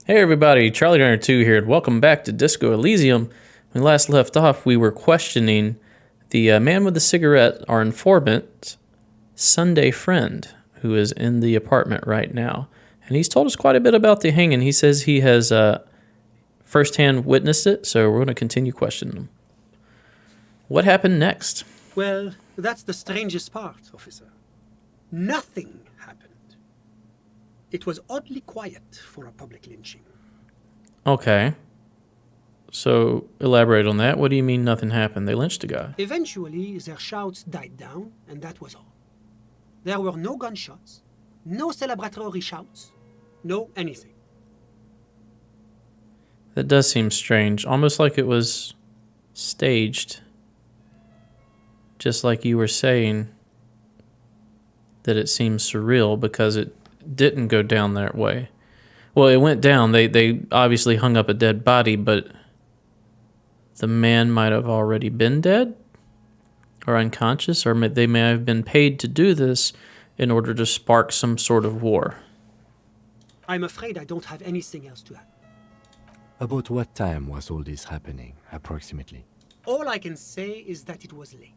Hey everybody, Charlie Runner 2 here, and welcome back to Disco Elysium. When we last left off, we were questioning the man with the cigarette, our informant, Sunday friend, who is in the apartment right now. And he's told us quite a bit about the hanging. He says he has firsthand witnessed it, so we're going to continue questioning him. What happened next? Well, that's the strangest part, officer. Nothing happened. It was oddly quiet for a public lynching. Okay. So, elaborate on that. What do you mean nothing happened? They lynched a guy. Eventually, their shouts died down, and that was all. There were no gunshots, no celebratory shouts, no anything. That does seem strange. Almost like it was staged. Just like you were saying that it seems surreal because it didn't go down that way. Well, it went down. They obviously hung up a dead body, but the man might have already been dead or unconscious, or they may have been paid to do this in order to spark some sort of war. I'm afraid I don't have anything else to add. About what time was all this happening, approximately? All I can say is that it was late.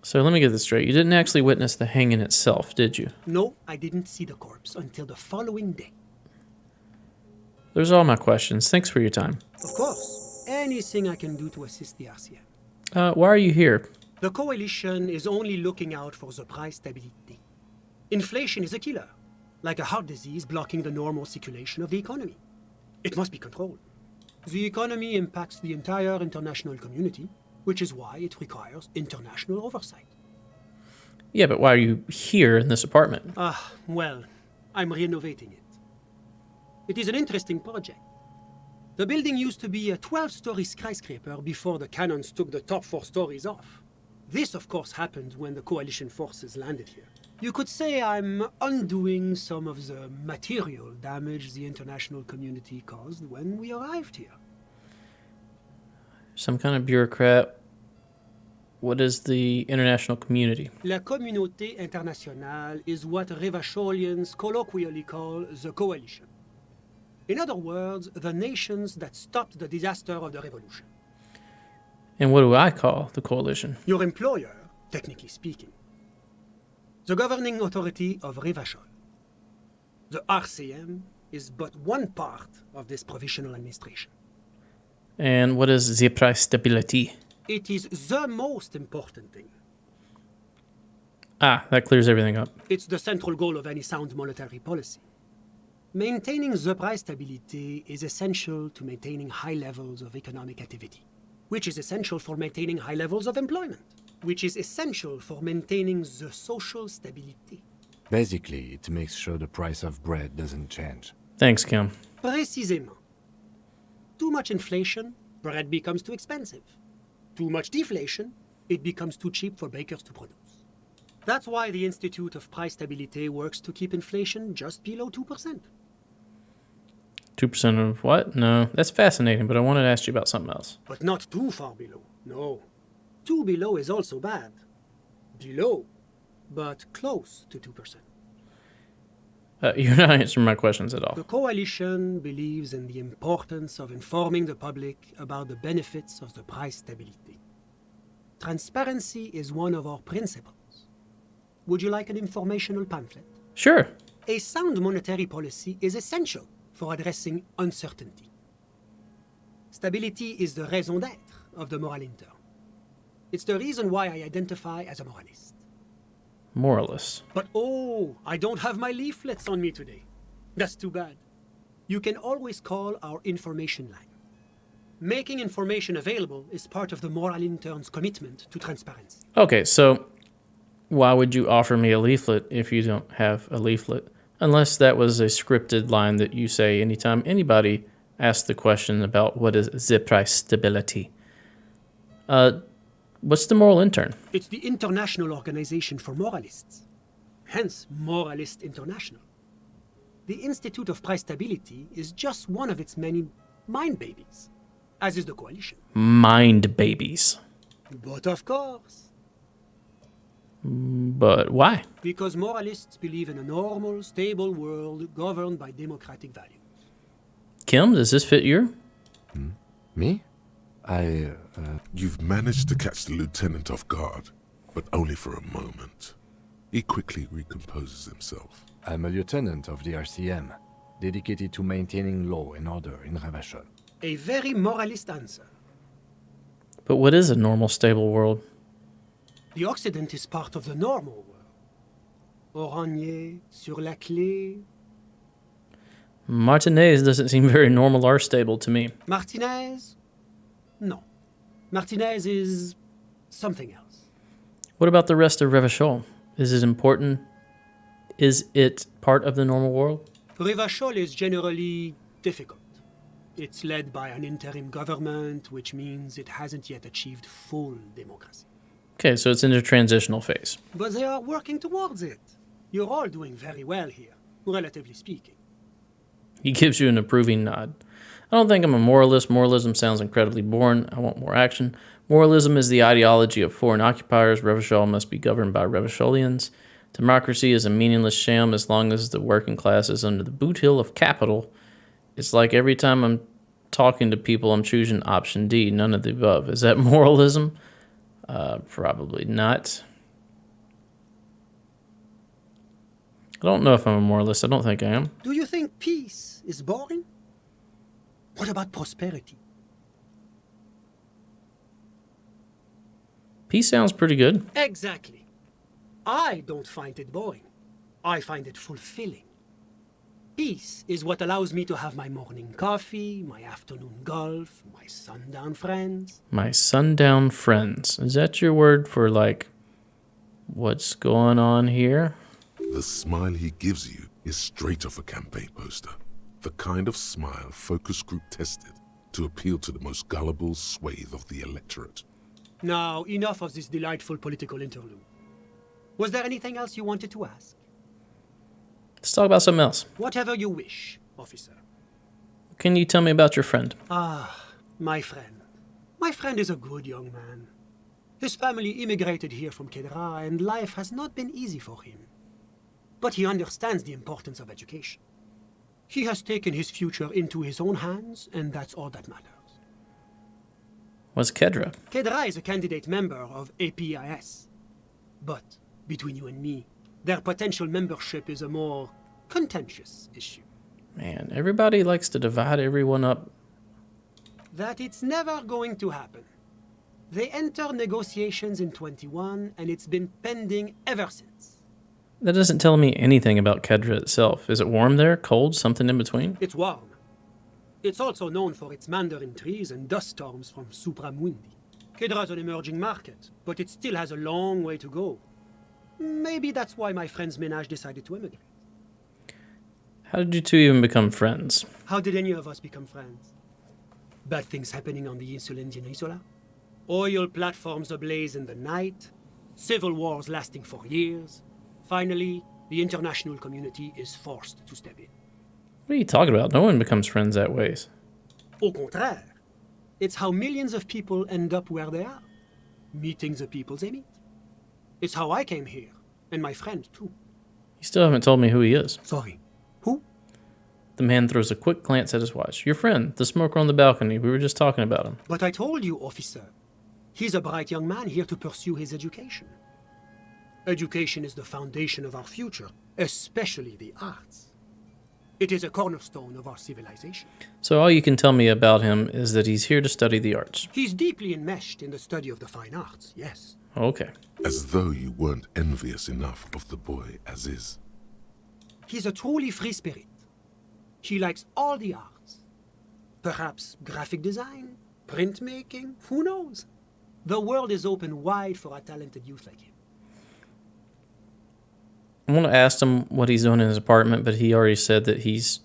So let me get this straight. You didn't actually witness the hanging itself, did you? No, I didn't see the corpse until the following day. Those are all my questions. Thanks for your time. Of course, anything I can do to assist the RCM. Why are you here? The coalition is only looking out for the price stability. Inflation is a killer, like a heart disease blocking the normal circulation of the economy. It must be controlled. The economy impacts the entire international community, which is why it requires international oversight. Yeah, but why are you here in this apartment? Well, I'm renovating it. It is an interesting project. The building used to be a 12-story skyscraper before the cannons took the top 4 stories off. This, of course, happened when the coalition forces landed here. You could say I'm undoing some of the material damage the international community caused when we arrived here. Some kind of bureaucrat. What is the international community? La communauté internationale is what Revacholians colloquially call the coalition. In other words, the nations that stopped the disaster of the revolution. And what do I call the coalition? Your employer, technically speaking. The governing authority of Revachol. The RCM is but one part of this provisional administration. And what is the price stability? It is the most important thing. That clears everything up. It's the central goal of any sound monetary policy. Maintaining the price stability is essential to maintaining high levels of economic activity, which is essential for maintaining high levels of employment, which is essential for maintaining the social stability. Basically, it makes sure the price of bread doesn't change. Thanks, Kim. Précisément. Too much inflation, bread becomes too expensive. Too much deflation, it becomes too cheap for bakers to produce. That's why the Institute of Price Stability works to keep inflation just below 2%. 2% of what? No, that's fascinating, but I wanted to ask you about something else. But not too far below, no. Too below is also bad. Below, but close to 2%. You're not answering my questions at all. The coalition believes in the importance of informing the public about the benefits of the price stability. Transparency is one of our principles. Would you like an informational pamphlet? Sure. A sound monetary policy is essential for addressing uncertainty. Stability is the raison d'être of the moral intern. It's the reason why I identify as a moralist. Moralist. But I don't have my leaflets on me today. That's too bad. You can always call our information line. Making information available is part of the moral intern's commitment to transparency. Okay, so why would you offer me a leaflet if you don't have a leaflet? Unless that was a scripted line that you say anytime anybody asks the question about what is the price stability. What's the moral intern? It's the International Organization for Moralists. Hence, Moralist International. The Institute of Price Stability is just one of its many mind babies, as is the coalition. Mind babies. But of course. But why? Because moralists believe in a normal, stable world governed by democratic values. Kim, does this fit you? Me? You've managed to catch the lieutenant off guard, but only for a moment. He quickly recomposes himself. I'm a lieutenant of the RCM, dedicated to maintaining law and order in Ravachol. A very moralist answer. But what is a normal, stable world? The Occident is part of the normal world. Oranje, sur la clé. Martinez doesn't seem very normal or stable to me. Martinez? No. Martinez is something else. What about the rest of Revachol? Is it important? Is it part of the normal world? Revachol is generally difficult. It's led by an interim government, which means it hasn't yet achieved full democracy. Okay, so it's in a transitional phase. But they are working towards it. You're all doing very well here, relatively speaking. He gives you an approving nod. I don't think I'm a moralist. Moralism sounds incredibly boring. I want more action. Moralism is the ideology of foreign occupiers. Revachol must be governed by Revacholians. Democracy is a meaningless sham as long as the working class is under the boot heel of capital. It's like every time I'm talking to people, I'm choosing option D, none of the above. Is that moralism? Probably not. I don't know if I'm a moralist. I don't think I am. Do you think peace is boring? What about prosperity? Peace sounds pretty good. Exactly. I don't find it boring. I find it fulfilling. Peace is what allows me to have my morning coffee, my afternoon golf, my sundown friends. My sundown friends. Is that your word for, like, what's going on here? The smile he gives you is straight off a campaign poster. The kind of smile focus group tested to appeal to the most gullible swathe of the electorate. Now, enough of this delightful political interlude. Was there anything else you wanted to ask? Let's talk about something else. Whatever you wish, officer. Can you tell me about your friend? Ah, my friend. My friend is a good young man. His family immigrated here from Kedra, and life has not been easy for him. But he understands the importance of education. He has taken his future into his own hands, and that's all that matters. What's Kedra? Kedra is a candidate member of APIS. But, between you and me, their potential membership is a more contentious issue. Man, everybody likes to divide everyone up. That it's never going to happen. They entered negotiations in 21, and it's been pending ever since. That doesn't tell me anything about Kedra itself. Is it warm there? Cold? Something in between? It's warm. It's also known for its mandarin trees and dust storms from Supramundi. Kedra's an emerging market, but it still has a long way to go. Maybe that's why my friend's menage decided to emigrate. How did you two even become friends? How did any of us become friends? Bad things happening on the Insulindian Isola? Oil platforms ablaze in the night? Civil wars lasting for years? Finally, the international community is forced to step in. What are you talking about? No one becomes friends that way. Au contraire, it's how millions of people end up where they are, meeting the people they meet. It's how I came here, and my friend too. You still haven't told me who he is. Sorry, who? The man throws a quick glance at his watch. Your friend, the smoker on the balcony. We were just talking about him. But I told you, officer. He's a bright young man here to pursue his education. Education is the foundation of our future, especially the arts. It is a cornerstone of our civilization. So all you can tell me about him is that he's here to study the arts. He's deeply enmeshed in the study of the fine arts, yes. Okay. As though you weren't envious enough of the boy as is. He's a truly free spirit. He likes all the arts. Perhaps graphic design, printmaking, who knows? The world is open wide for a talented youth like him. I want to ask him what he's doing in his apartment, but he already said that he's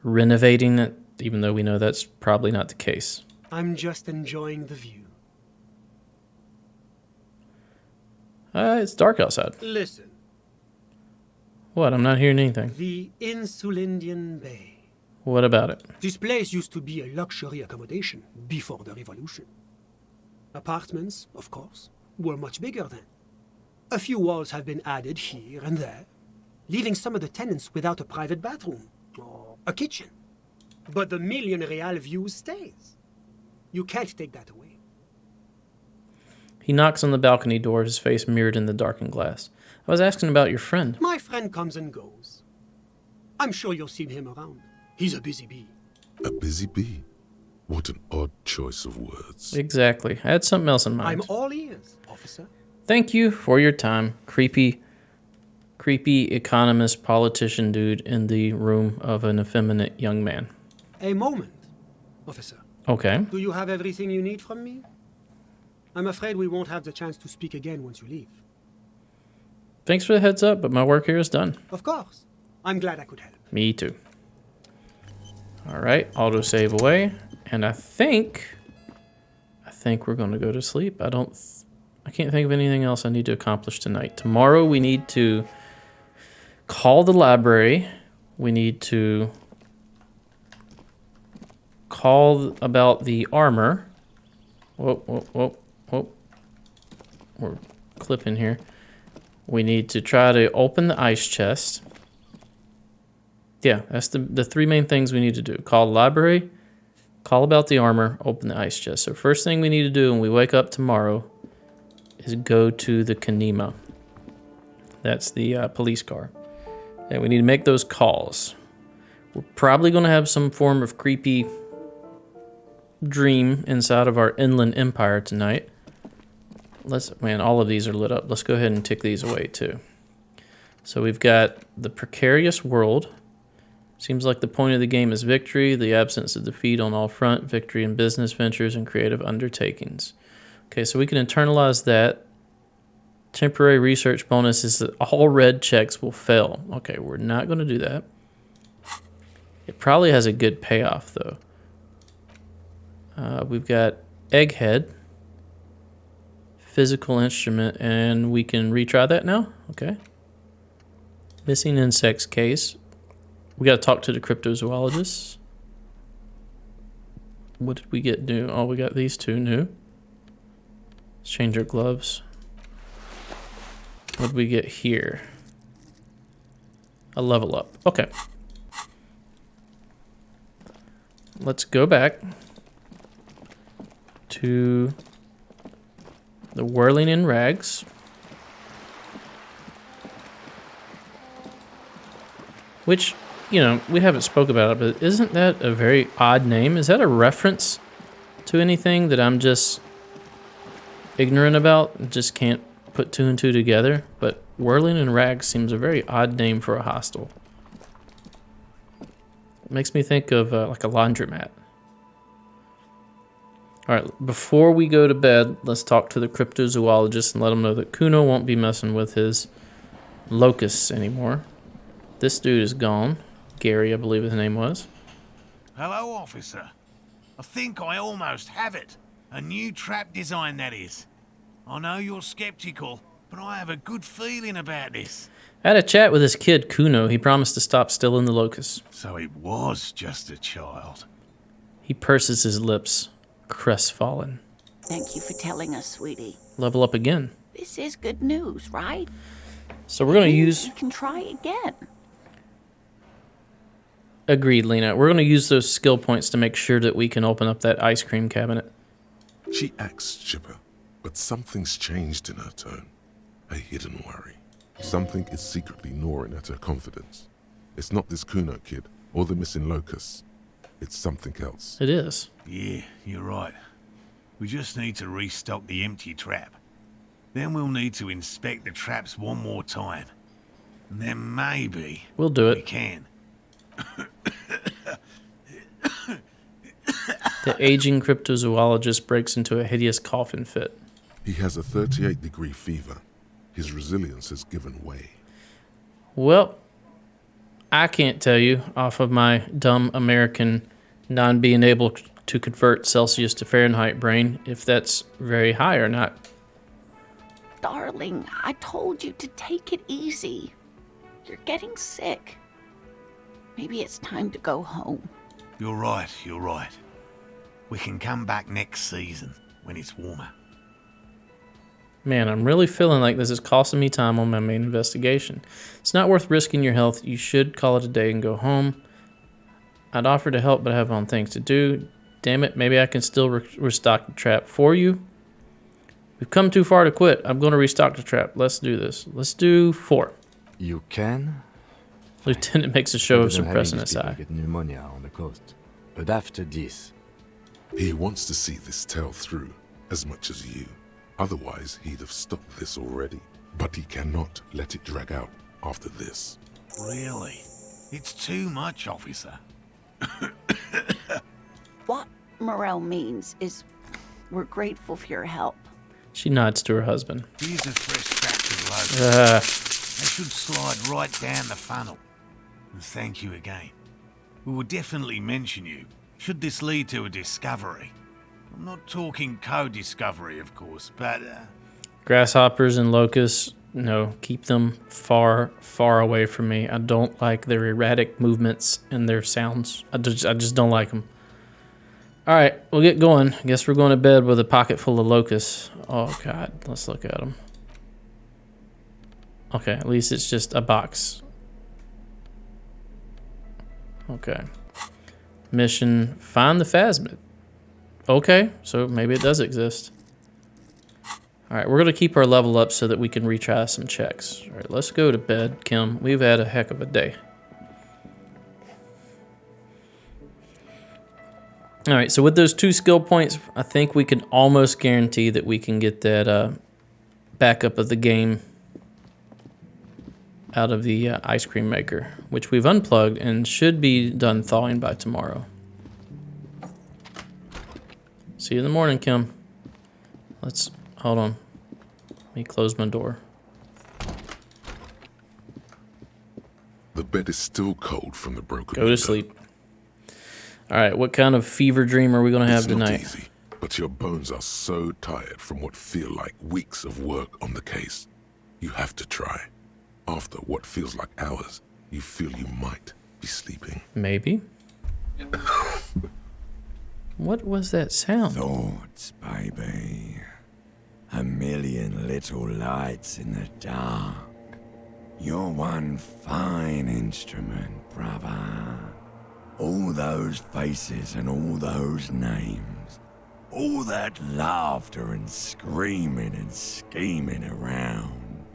renovating it, even though we know that's probably not the case. I'm just enjoying the view. It's dark outside. Listen, What? I'm not hearing anything. the Insulindian Bay. What about it? This place used to be a luxury accommodation before the revolution. Apartments, of course, were much bigger then. A few walls have been added here and there, leaving some of the tenants without a private bathroom or a kitchen. But the million real view stays. You can't take that away. He knocks on the balcony door, his face mirrored in the darkened glass. I was asking about your friend. My friend comes and goes. I'm sure you'll see him around. He's a busy bee. A busy bee? What an odd choice of words. Exactly. I had something else in mind. I'm all ears, officer. Thank you for your time. Creepy economist, politician dude in the room of an effeminate young man. A moment, officer. Okay. Do you have everything you need from me? I'm afraid we won't have the chance to speak again once you leave. Thanks for the heads up, but my work here is done. Of course. I'm glad I could help. Me too. All right, autosave away. And I think we're going to go to sleep. I can't think of anything else I need to accomplish tonight. Tomorrow we need to call the library. We need to call about the armor. Whoa. We're clipping here. We need to try to open the ice chest. Yeah, that's the three main things we need to do. Call the library, call about the armor, open the ice chest. So first thing we need to do when we wake up tomorrow is go to the Kanema. That's the police car. And we need to make those calls. We're probably going to have some form of creepy dream inside of our inland empire tonight. Man, all of these are lit up. Let's go ahead and tick these away too. So we've got the precarious world. Seems like the point of the game is victory, the absence of defeat on all front, victory in business ventures and creative undertakings. Okay, so we can internalize that. Temporary research bonus is that all red checks will fail. Okay, we're not going to do that. It probably has a good payoff, though. We've got Egghead, physical instrument, and we can retry that now. Okay. Missing insects case. We got to talk to the cryptozoologists. What did we get new? Oh, we got these two new. Let's change our gloves. What did we get here? A level up. Okay. Let's go back to the Whirling in Rags. Which, you know, we haven't spoke about it, but isn't that a very odd name? Is that a reference to anything that I'm just ignorant about? Just can't put two and two together? But Whirling in Rags seems a very odd name for a hostel. It makes me think of like a laundromat. All right, before we go to bed, let's talk to the cryptozoologist and let him know that Kuno won't be messing with his locusts anymore. This dude is gone. Gary, I believe his name was. Hello, officer. I think I almost have it. A new trap design, that is. I know you're skeptical, but I have a good feeling about this. I had a chat with this kid, Kuno. He promised to stop stealing the locusts. So it was just a child. He purses his lips, crestfallen. Thank you for telling us, sweetie. Level up again. This is good news, right? So we're going to use... You can try again. Agreed, Lena. We're going to use those skill points to make sure that we can open up that ice cream cabinet. She acts chipper, but something's changed in her tone. A hidden worry. Something is secretly gnawing at her confidence. It's not this Kuno kid or the missing locusts. It's something else. It is. Yeah, you're right. We just need to restock the empty trap. Then we'll need to inspect the traps one more time. And then maybe... We'll do it. We can. The aging cryptozoologist breaks into a hideous coughing fit. He has a 38-degree fever. His resilience has given way. Well, I can't tell you off of my dumb American non-being able to convert Celsius to Fahrenheit brain if that's very high or not. Darling, I told you to take it easy. You're getting sick. Maybe it's time to go home. You're right, you're right. We can come back next season when it's warmer. Man, I'm really feeling like this is costing me time on my main investigation. It's not worth risking your health. You should call it a day and go home. I'd offer to help, but I have my own things to do. Damn it, maybe I can still restock the trap for you. We've come too far to quit. I'm going to restock the trap. Let's do this. Let's do 4. You can? Lieutenant makes a show of Better than suppressing having his these people eye. get pneumonia on the coast. But after this, He wants to see this tale through as much as you. Otherwise, he'd have stopped this already. But he cannot let it drag out after this. Really? It's too much, officer. What Morel means is we're grateful for your help. She nods to her husband. Here's a fresh scratch of load. Uh, They should slide right down the funnel. And thank you again. We will definitely mention you, should this lead to a discovery. I'm not talking co-discovery, of course, but... grasshoppers and locusts, no, keep them far, far away from me. I don't like their erratic movements and their sounds. I just don't like them. All right, we'll get going. I guess we're going to bed with a pocket full of locusts. Oh, God, let's look at them. Okay, at least it's just a box. Okay. Mission, find the phasmid. Okay, so maybe it does exist. All right, we're going to keep our level up so that we can retry some checks. All right, let's go to bed, Kim. We've had a heck of a day. All right, so with those 2 skill points, I think we can almost guarantee that we can get that backup of the game out of the ice cream maker, which we've unplugged and should be done thawing by tomorrow. See you in the morning, Kim. Hold on. Let me close my door. The bed is still cold from the broken Go to window. sleep. All right, what kind of fever dream are we going to have It's not tonight? easy, but your bones are so tired from what feel like weeks of work on the case. You have to try. After what feels like hours, you feel you might be sleeping. Maybe. What was that sound? Thoughts, baby. A million little lights in the dark. You're one fine instrument, brother. All those faces and all those names. All that laughter and screaming and scheming around.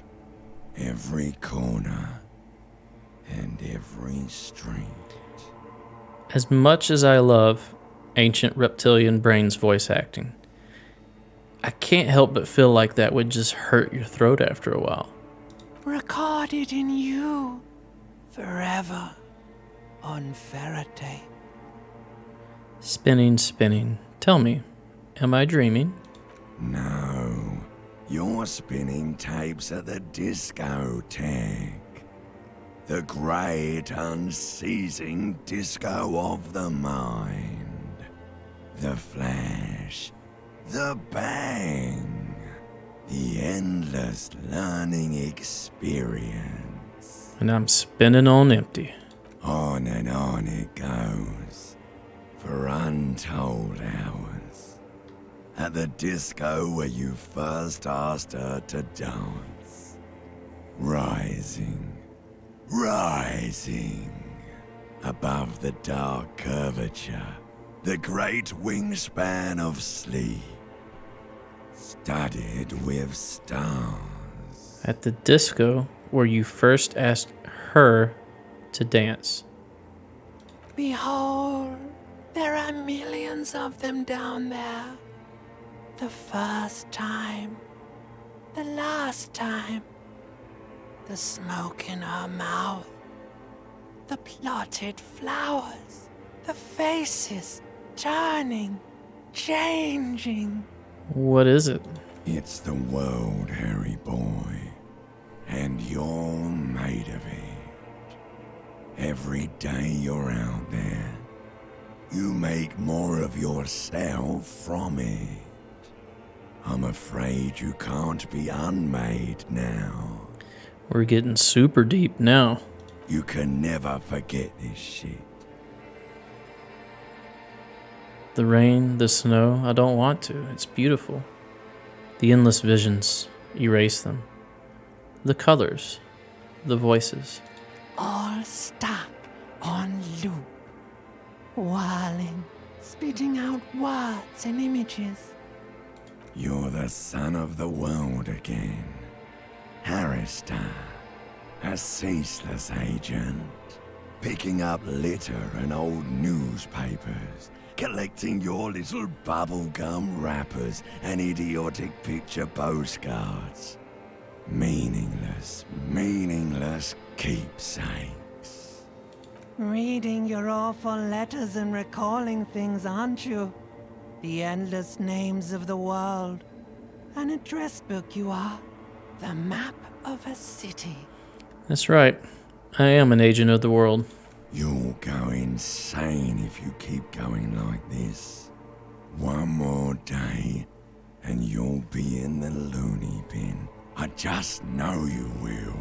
Every corner and every street. As much as I love ancient reptilian brains voice acting, I can't help but feel like that would just hurt your throat after a while. Recorded in you forever on Faraday. Spinning, spinning. Tell me, am I dreaming? No, you're spinning tapes at the discotheque. The great unceasing disco of the mind. The flash, the bang, the endless learning experience. And I'm spinning on empty. On and on it goes, for untold hours. At the disco where you first asked her to dance. Rising, rising, above the dark curvature, the great wingspan of sleep, studded with stars. At the disco where you first asked her to dance. Behold, there are millions of them down there. The first time, the last time, the smoke in her mouth, the plotted flowers, the faces turning, changing. What is it? It's the world, Harry boy, and you're made of it. Every day you're out there, you make more of yourself from it. I'm afraid you can't be unmade now. We're getting super deep now. You can never forget this shit. The rain, the snow, I don't want to. It's beautiful. The endless visions, erase them. The colors, the voices. All stuck on loop. whirling, spitting out words and images. You're the son of the world again. Harrister, a ceaseless agent. Picking up litter and old newspapers. Collecting your little bubblegum wrappers and idiotic picture postcards. Meaningless, meaningless keepsakes. Reading your awful letters and recalling things, aren't you? The endless names of the world. An address book you are. The map of a city. That's right. I am an agent of the world. You'll go insane if you keep going like this. One more day, and you'll be in the loony bin. I just know you will.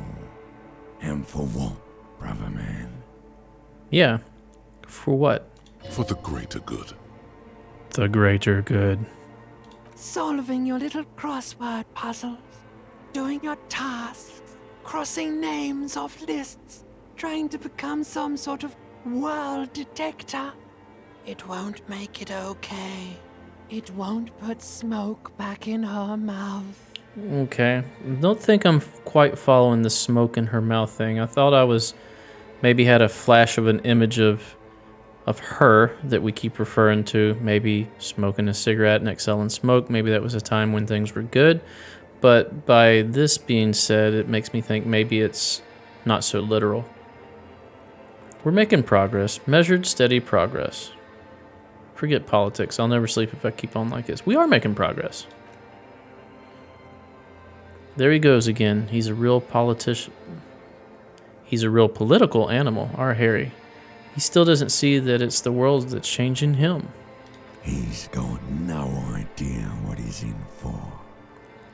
And for what, brother man? Yeah. For what? For the greater good. The greater good. Solving your little crossword puzzles. Doing your tasks. Crossing names off lists. Trying to become some sort of world detector. It won't make it okay. It won't put smoke back in her mouth. Okay. Don't think I'm quite following the smoke in her mouth thing. I thought I was maybe had a flash of an image of her that we keep referring to, maybe smoking a cigarette and exhaling smoke. Maybe that was a time when things were good. But by this being said, it makes me think maybe it's not so literal. We're making progress. Measured, steady progress. Forget politics. I'll never sleep if I keep on like this. We are making progress. There he goes again. He's a real politician. He's a real political animal, our Harry. He still doesn't see that it's the world that's changing him. He's got no idea what he's in for.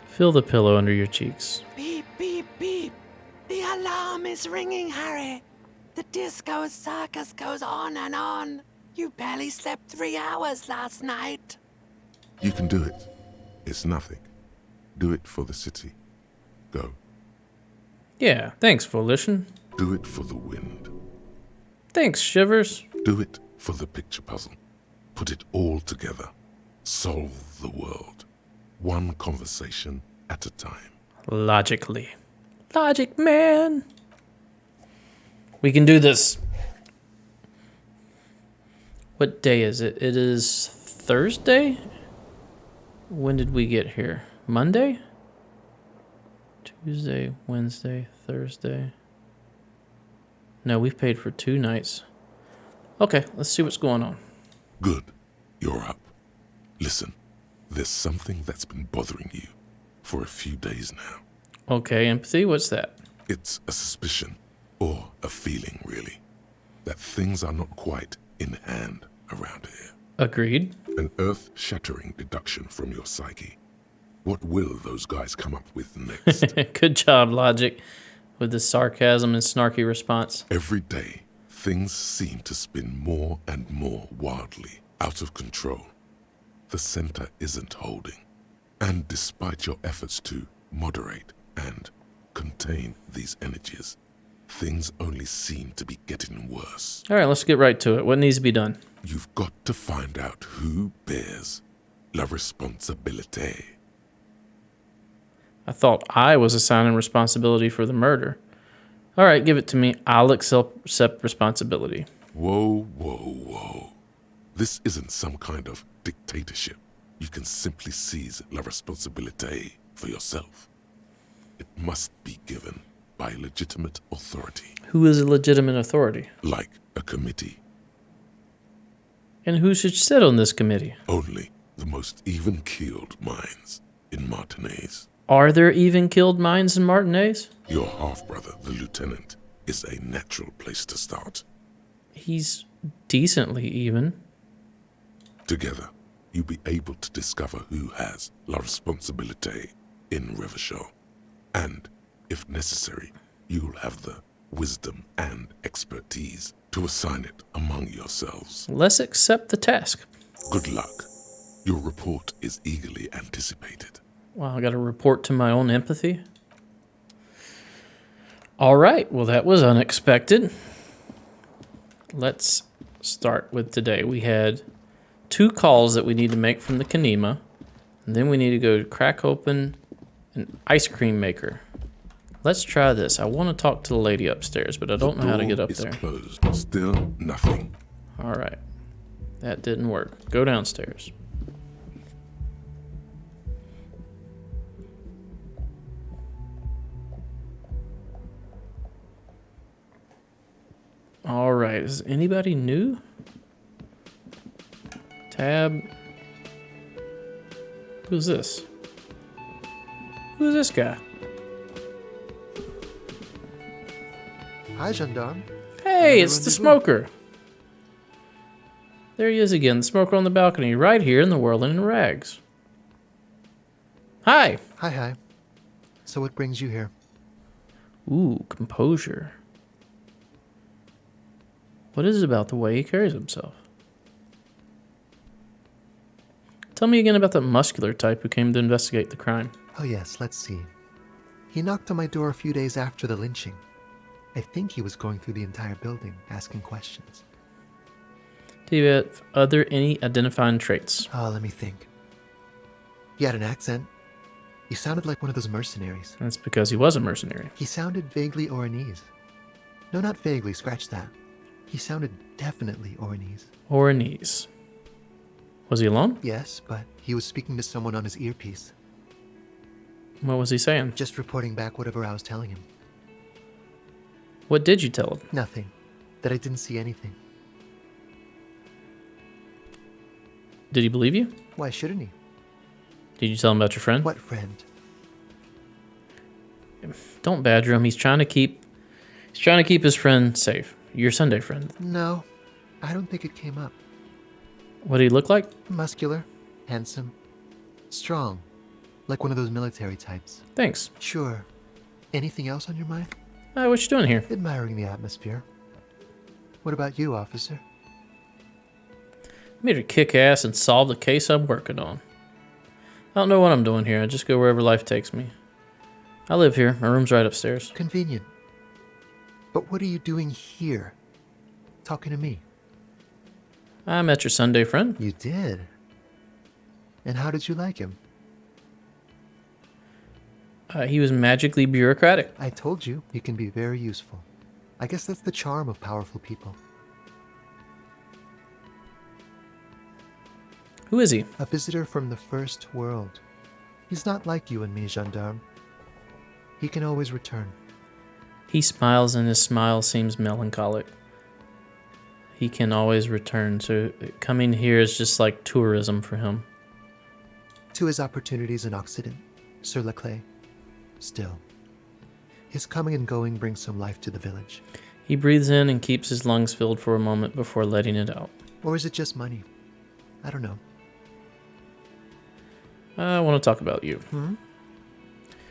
Feel the pillow under your cheeks. Beep, beep, beep. The alarm is ringing, Harry. The disco circus goes on and on. You barely slept 3 hours last night. You can do it. It's nothing. Do it for the city. Go. Yeah, thanks, Volition. Do it for the wind. Thanks, Shivers. Do it for the picture puzzle. Put it all together. Solve the world. One conversation at a time. Logically. Logic, man. We can do this. What day is it? It is Thursday? When did we get here? Monday? Tuesday, Wednesday, Thursday. No, we've paid for 2 nights. Okay, let's see what's going on. Good. You're up. Listen, there's something that's been bothering you for a few days now. Okay, empathy, what's that? It's a suspicion, or a feeling really, that things are not quite in hand around here. Agreed. An earth-shattering deduction from your psyche. What will those guys come up with next? Good job, Logic, with the sarcasm and snarky response. Every day, things seem to spin more and more wildly, out of control. The center isn't holding. And despite your efforts to moderate and contain these energies, things only seem to be getting worse. All right, let's get right to it. What needs to be done? You've got to find out who bears la responsabilite. I thought I was assigning responsibility for the murder. All right, give it to me. I'll accept responsibility. Whoa, whoa, whoa. This isn't some kind of dictatorship. You can simply seize la responsabilite for yourself. It must be given by legitimate authority. Who is a legitimate authority? Like a committee. And who should sit on this committee? Only the most even-keeled minds in Martinez. Are there even-keeled minds in Martinez? Your half-brother, the lieutenant, is a natural place to start. He's decently even. Together, you'll be able to discover who has la responsabilite in Revachol. And, if necessary, you'll have the wisdom and expertise to assign it among yourselves. Let's accept the task. Good luck. Your report is eagerly anticipated. Wow, I got to report to my own empathy. All right, well, that was unexpected. Let's start with today. We had 2 calls that we need to make from the Kanema, and then we need to go crack open an ice cream maker. Let's try this. I want to talk to the lady upstairs, but I don't know how to get up there. Closed. Still nothing. All right. That didn't work. Go downstairs. All right. Is anybody new? Tab. Who's this? Who's this guy? Hi, gendarme. Hey, it's the smoker. There he is again, the smoker on the balcony, right here in the whirling in rags. Hi. Hi. So what brings you here? Ooh, composure. What is it about the way he carries himself? Tell me again about that muscular type who came to investigate the crime. Oh yes, let's see. He knocked on my door a few days after the lynching. I think he was going through the entire building, asking questions. Do you have any identifying traits? Oh, let me think. He had an accent. He sounded like one of those mercenaries. That's because he was a mercenary. He sounded vaguely Oranese. No, not vaguely, scratch that. He sounded definitely Oranese. Oranese. Was he alone? Yes, but he was speaking to someone on his earpiece. What was he saying? Just reporting back whatever I was telling him. What did you tell him? Nothing. That I didn't see anything. Did he believe you? Why shouldn't he? Did you tell him about your friend? What friend? Don't badger him. He's trying to keep his friend safe. Your Sunday friend. No, I don't think it came up. What did he look like? Muscular, handsome, strong, like one of those military types. Thanks. Sure. Anything else on your mind? What you doing here? Admiring the atmosphere. What about you, officer? I'm here to kick ass and solve the case I'm working on. I don't know what I'm doing here. I just go wherever life takes me. I live here. My room's right upstairs. Convenient. But what are you doing here? Talking to me? I met your Sunday friend. You did? And how did you like him? He was magically bureaucratic. I told you, he can be very useful. I guess that's the charm of powerful people. Who is he? A visitor from the first world. He's not like you and me, gendarme. He can always return. He smiles and his smile seems melancholic. He can always return, so coming here is just like tourism for him. To his opportunities in Occident, Sur la Clé. Still, his coming and going brings some life to the village. He breathes in and keeps his lungs filled for a moment before letting it out. Or is it just money? I don't know. I want to talk about you.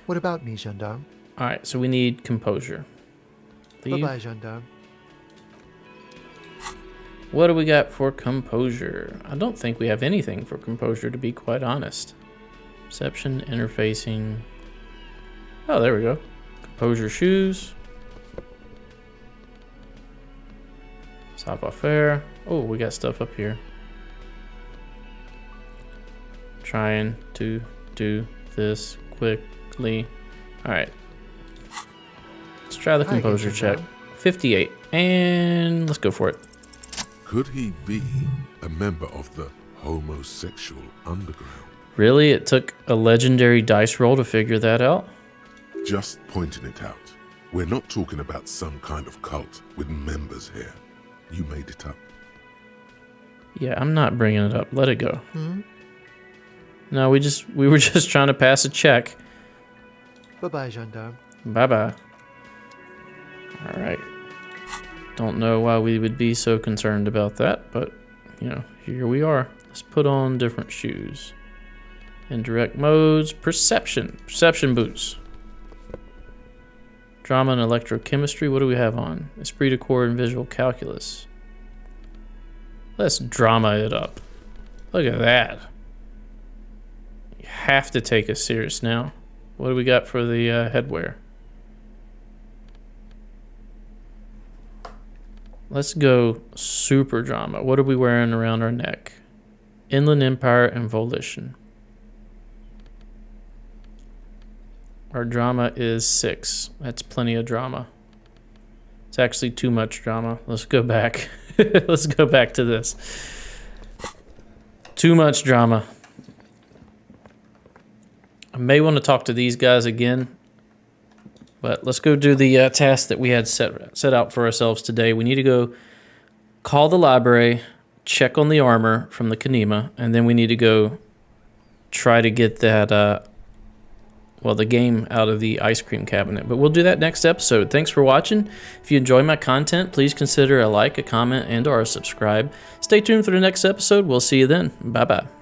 What about me, gendarme? Alright, so we need composure. Leave. Bye-bye, gendarme. What do we got for composure? I don't think we have anything for composure, to be quite honest. Perception, interfacing. Oh, there we go. Composure shoes. Savoir-faire. Oh, we got stuff up here. Trying to do this quickly. Alright. Let's try the composure check. 58. And let's go for it. Could he be a member of the homosexual underground? Really? It took a legendary dice roll to figure that out? Just pointing it out. We're not talking about some kind of cult with members here. You made it up. Yeah, I'm not bringing it up. Let it go. No, we were just trying to pass a check. Bye-bye, gendarme. Bye-bye. All right. Don't know why we would be so concerned about that, but, you know, here we are. Let's put on different shoes. Indirect modes. Perception. Perception boots. Drama and electrochemistry. What do we have on? Esprit de corps and visual calculus. Let's drama it up. Look at that. You have to take us serious now. What do we got for the headwear? Let's go super drama. What are we wearing around our neck? Inland Empire and Volition. Our drama is 6. That's plenty of drama. It's actually too much drama. Let's go back. Let's go back to this. Too much drama. I may want to talk to these guys again, but let's go do the task that we had set out for ourselves today. We need to go call the library, check on the armor from the Kanima, and then we need to go try to get that, the game out of the ice cream cabinet. But we'll do that next episode. Thanks for watching. If you enjoy my content, please consider a like, a comment, and or a subscribe. Stay tuned for the next episode. We'll see you then. Bye-bye.